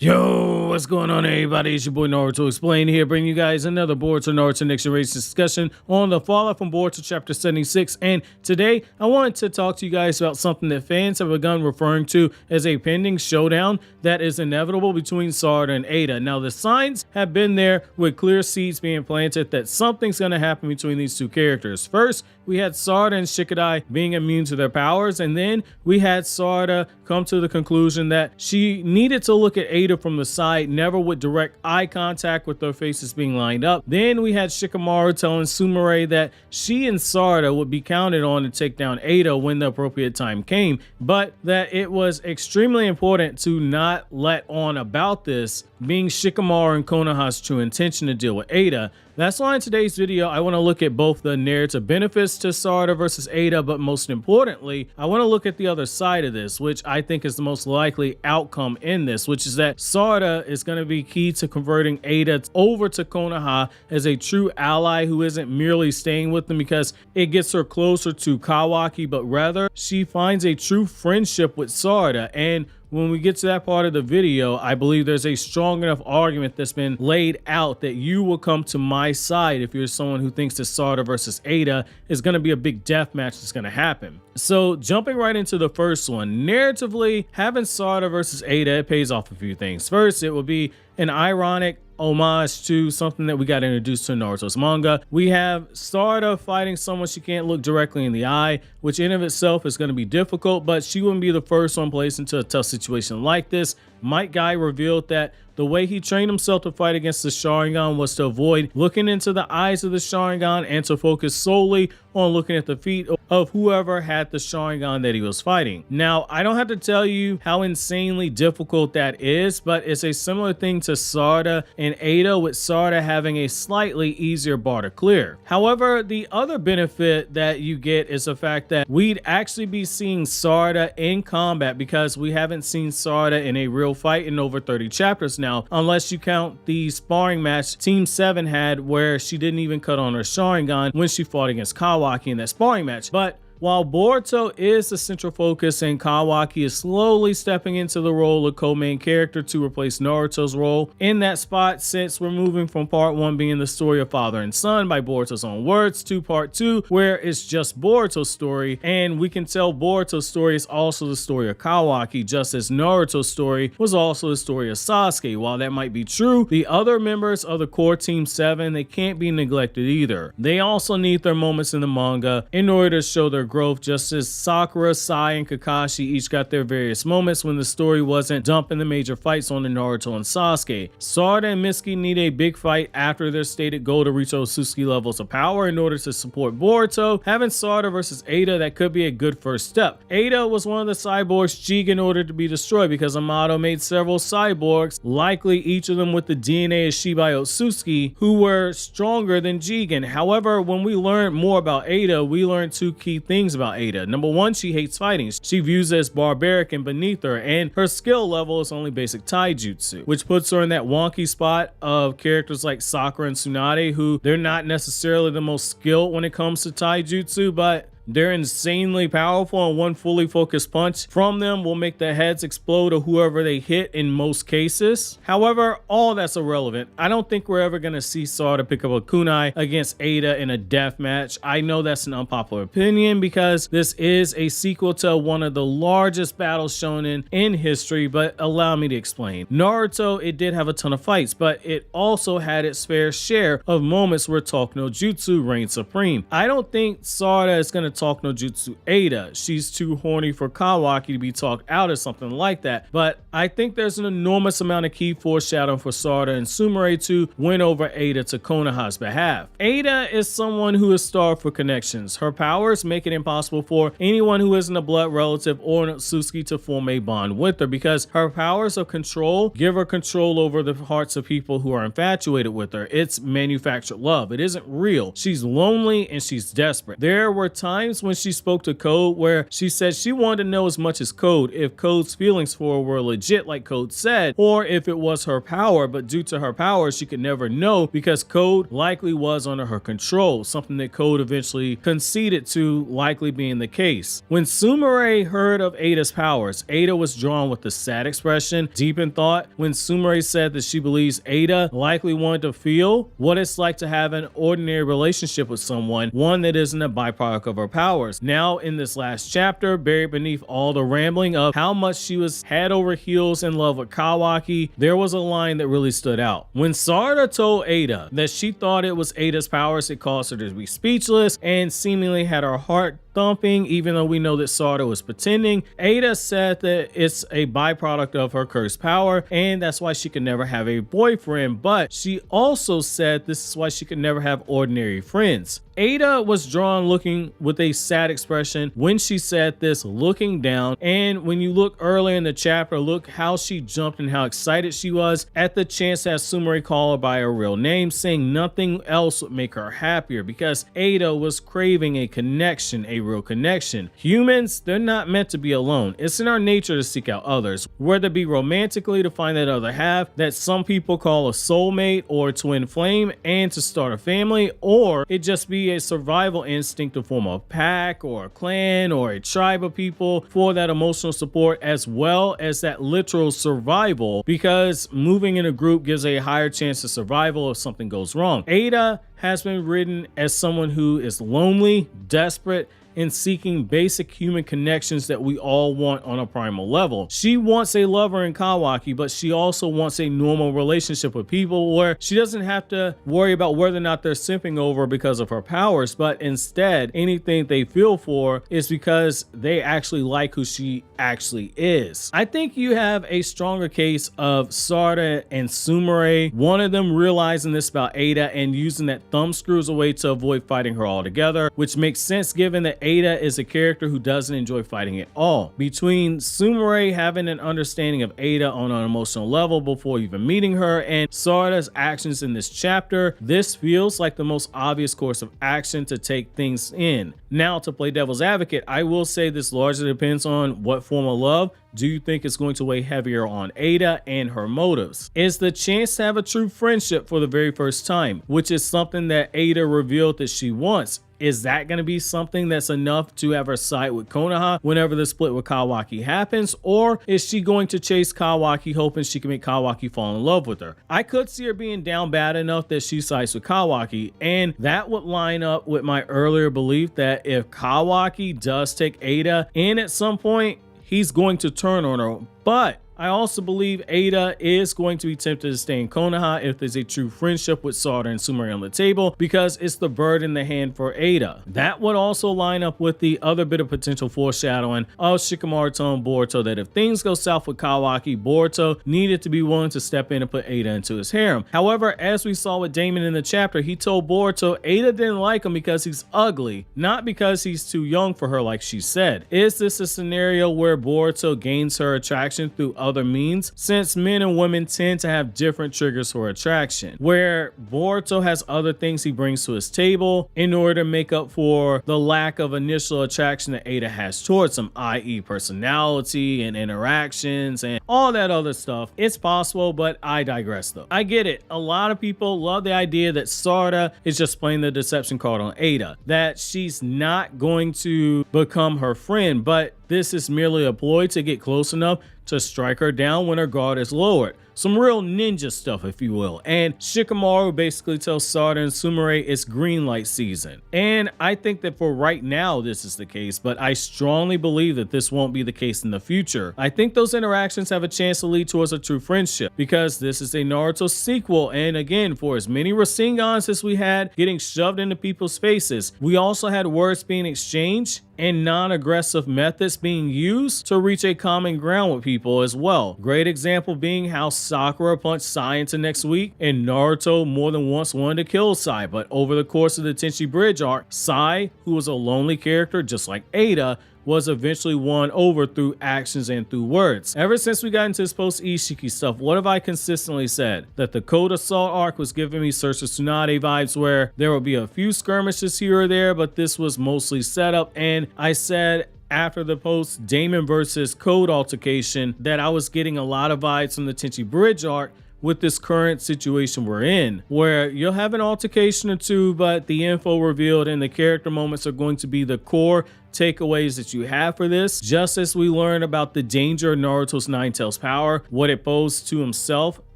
Yo, what's going on, everybody? It's your boy Naruto Explain here, bringing you guys another Boruto Naruto Next Generation discussion on the fallout from Boruto Chapter 76. And today, I wanted to talk to you guys about something that fans have begun referring to as a pending showdown that is inevitable between Sarada and Ada. Now, the signs have been there with clear seeds being planted that something's going to happen between these two characters. First, we had Sarada and Shikamaru being immune to their powers, and then we had Sarada come to the conclusion that she needed to look at Ada from the side, never with direct eye contact with their faces being lined up. Then we had Shikamaru telling Sumire that she and Sarada would be counted on to take down Ada when the appropriate time came, but that it was extremely important to not let on about this being Shikamaru and Konoha's true intention to deal with Ada. That's why in today's video, I want to look at both the narrative benefits to Sarada versus Ada, but most importantly, I want to look at the other side of this, which I think is the most likely outcome in this, which is that Sarada is going to be key to converting Ada over to Konoha as a true ally who isn't merely staying with them because it gets her closer to Kawaki, but rather she finds a true friendship with Sarada. And when we get to that part of the video, I believe there's a strong enough argument that's been laid out that you will come to my side if you're someone who thinks that Sarada versus Ada is going to be a big death match that's going to happen. So jumping right into the first one, narratively, having Sarada versus Ada, it pays off a few things. First, it will be an ironic homage to something that we got introduced to in Naruto's manga. We have Sarada fighting someone she can't look directly in the eye, which in of itself is going to be difficult, but she wouldn't be the first one placed into a tough situation like this. Might Guy revealed that the way he trained himself to fight against the Sharingan was to avoid looking into the eyes of the Sharingan and to focus solely on looking at the feet of whoever had the Sharingan that he was fighting. Now, I don't have to tell you how insanely difficult that is, but it's a similar thing to Sarada and Ada, with Sarada having a slightly easier bar to clear. However, the other benefit that you get is the fact that we'd actually be seeing Sarada in combat, because we haven't seen Sarada in a real fight in over 30 chapters now, unless you count the sparring match Team 7 had where she didn't even cut on her Sharingan when she fought against Kawaki in that sparring match. But while Boruto is the central focus and Kawaki is slowly stepping into the role of co-main character to replace Naruto's role in that spot, since we're moving from part 1 being the story of father and son by Boruto's own words to part 2 where it's just Boruto's story, and we can tell Boruto's story is also the story of Kawaki, just as Naruto's story was also the story of Sasuke. While that might be true, the other members of the core Team 7, they can't be neglected either. They also need their moments in the manga in order to show their growth, just as Sakura, Sai, and Kakashi each got their various moments when the story wasn't dumping the major fights on the Naruto and Sasuke. Sarada and Mitsuki need a big fight after their stated goal to reach Otsutsuki levels of power in order to support Boruto. Having Sarada versus Ada, that could be a good first step. Ada was one of the cyborgs Jigen ordered to be destroyed because Amato made several cyborgs, likely each of them with the DNA of Shibai Otsutsuki, who were stronger than Jigen. However, when we learned more about Ada, we learned two key things about Ada. Number one, she hates fighting. She views it as barbaric and beneath her, and her skill level is only basic taijutsu, which puts her in that wonky spot of characters like Sakura and Tsunade, who they're not necessarily the most skilled when it comes to taijutsu, but they're insanely powerful, and one fully focused punch from them will make the heads explode of whoever they hit in most cases. However, all that's irrelevant. I don't think we're ever going to see Sarada pick up a kunai against Ada in a death match. I know that's an unpopular opinion because this is a sequel to one of the largest battles shown in history, but allow me to explain. Naruto, it did have a ton of fights, but it also had its fair share of moments where Talk no Jutsu reigned supreme. I don't think Sarada is going to talk no jutsu Ada. She's too horny for Kawaki to be talked out or something like that. But I think there's an enormous amount of key foreshadowing for Sarada and Sumire to win over Ada to Konoha's behalf. Ada is someone who is starved for connections. Her powers make it impossible for anyone who isn't a blood relative or an Otsutsuki to form a bond with her, because her powers of control give her control over the hearts of people who are infatuated with her. It's manufactured love. It isn't real. She's lonely and she's desperate. There were times times when she spoke to Code where she said she wanted to know as much as Code if Code's feelings for her were legit like Code said, or if it was her power, but due to her power she could never know because Code likely was under her control, something that Code eventually conceded to likely being the case. When Sumire heard of Ada's powers, Ada was drawn with a sad expression, deep in thought, when Sumire said that she believes Ada likely wanted to feel what it's like to have an ordinary relationship with someone, one that isn't a byproduct of her powers. Now in this last chapter, buried beneath all the rambling of how much she was head over heels in love with Kawaki, there was a line that really stood out. When Sarada told Ada that she thought it was Ada's powers, it caused her to be speechless and seemingly had her heart thumping, even though we know that Sarada was pretending. Ada said that it's a byproduct of her cursed power and that's why she could never have a boyfriend, but she also said this is why she could never have ordinary friends. Ada was drawn looking with a sad expression when she said this, looking down, and when you look earlier in the chapter, look how she jumped and how excited she was at the chance to have Sumire call her by her real name, saying nothing else would make her happier because Ada was craving a connection, a real connection. Humans, they're not meant to be alone. It's in our nature to seek out others, whether it be romantically to find that other half that some people call a soulmate or twin flame and to start a family, or it just be a survival instinct to form a pack or a clan or a tribe of people for that emotional support as well as that literal survival, because moving in a group gives a higher chance of survival if something goes wrong. Ada has been written as someone who is lonely, desperate, and seeking basic human connections that we all want on a primal level. She wants a lover in Kawaki, but she also wants a normal relationship with people where she doesn't have to worry about whether or not they're simping over because of her powers, but instead anything they feel for is because they actually like who she actually is. I think you have a stronger case of Sarada and Sumire, one of them realizing this about Ada and using that thumb screw as a way to avoid fighting her altogether, which makes sense given that Ada is a character who doesn't enjoy fighting at all. Between Sumire having an understanding of Ada on an emotional level before even meeting her and Sarada's actions in this chapter, this feels like the most obvious course of action to take things in. Now, to play devil's advocate, I will say this largely depends on what form of love do you think is going to weigh heavier on Ada and her motives. Is the chance to have a true friendship for the very first time, which is something that Ada revealed that she wants. Is that going to be something that's enough to have her side with Konoha whenever the split with Kawaki happens? Or is she going to chase Kawaki hoping she can make Kawaki fall in love with her? I could see her being down bad enough that she sides with Kawaki, and that would line up with my earlier belief that if Kawaki does take Ada in at some point, he's going to turn on her. But I also believe Ada is going to be tempted to stay in Konoha if there's a true friendship with Sarada and Sumire on the table, because it's the bird in the hand for Ada. That would also line up with the other bit of potential foreshadowing of Shikamaru telling Boruto that if things go south with Kawaki, Boruto needed to be willing to step in and put Ada into his harem. However, as we saw with Damon in the chapter, he told Boruto Ada didn't like him because he's ugly, not because he's too young for her like she said. Is this a scenario where Boruto gains her attraction through other means, since men and women tend to have different triggers for attraction, where Boruto has other things he brings to his table in order to make up for the lack of initial attraction that Ada has towards him, i.e. personality and interactions and all that other stuff. It's possible, but I digress though. I get it. A lot of people love the idea that Sarada is just playing the deception card on Ada, that she's not going to become her friend, but this is merely a ploy to get close enough to strike her down when her guard is lowered. Some real ninja stuff, if you will. And Shikamaru basically tells Sarada and Sumire it's green light season. And I think that for right now this is the case, but I strongly believe that this won't be the case in the future. I think those interactions have a chance to lead towards a true friendship, because this is a Naruto sequel, and again, for as many Rasengans as we had getting shoved into people's faces, we also had words being exchanged and non-aggressive methods being used to reach a common ground with people as well. Great example being how Sakura punched Sai into next week, and Naruto more than once wanted to kill Sai, but over the course of the Tenchi Bridge arc, Sai, who was a lonely character just like Ada, was eventually won over through actions and through words. Ever since we got into this post-Ishiki stuff, what have I consistently said? That the Code Assault arc was giving me Search for Tsunade vibes, where there would be a few skirmishes here or there, but this was mostly setup. And I said after the post Damon versus Code altercation that I was getting a lot of vibes from the Tenchi Bridge arc with this current situation we're in, where you'll have an altercation or two, but the info revealed and the character moments are going to be the core takeaways that you have for this. Just as we learn about the danger of Naruto's Nine Tails power, what it posed to himself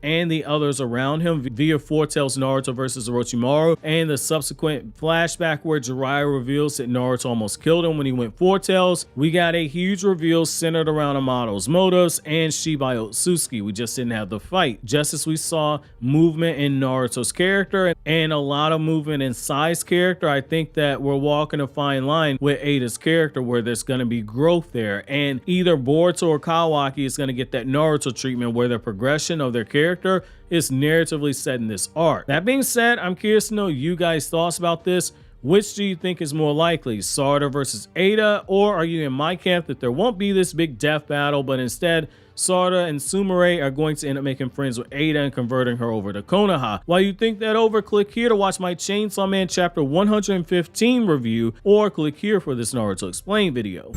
and the others around him via Four Tails Naruto versus Orochimaru, and the subsequent flashback where Jiraiya reveals that Naruto almost killed him when he went Four Tails. We got a huge reveal centered around Amato's motives and Shibai Otsutsuki. We just didn't have the fight. Just as we saw movement in Naruto's character and a lot of movement in Sai's character, I think that we're walking a fine line with Ada's character where there's going to be growth there, and either Boruto or Kawaki is going to get that Naruto treatment where the progression of their character is narratively set in this arc. That being said, I'm curious to know you guys' thoughts about this. Which do you think is more likely, Sarada versus Ada, or are you in my camp that there won't be this big death battle, but instead Sarada and Sumire are going to end up making friends with Ada and converting her over to Konoha? While you think that over, click here to watch my Chainsaw Man chapter 115 review, or click here for this Naruto Explained video.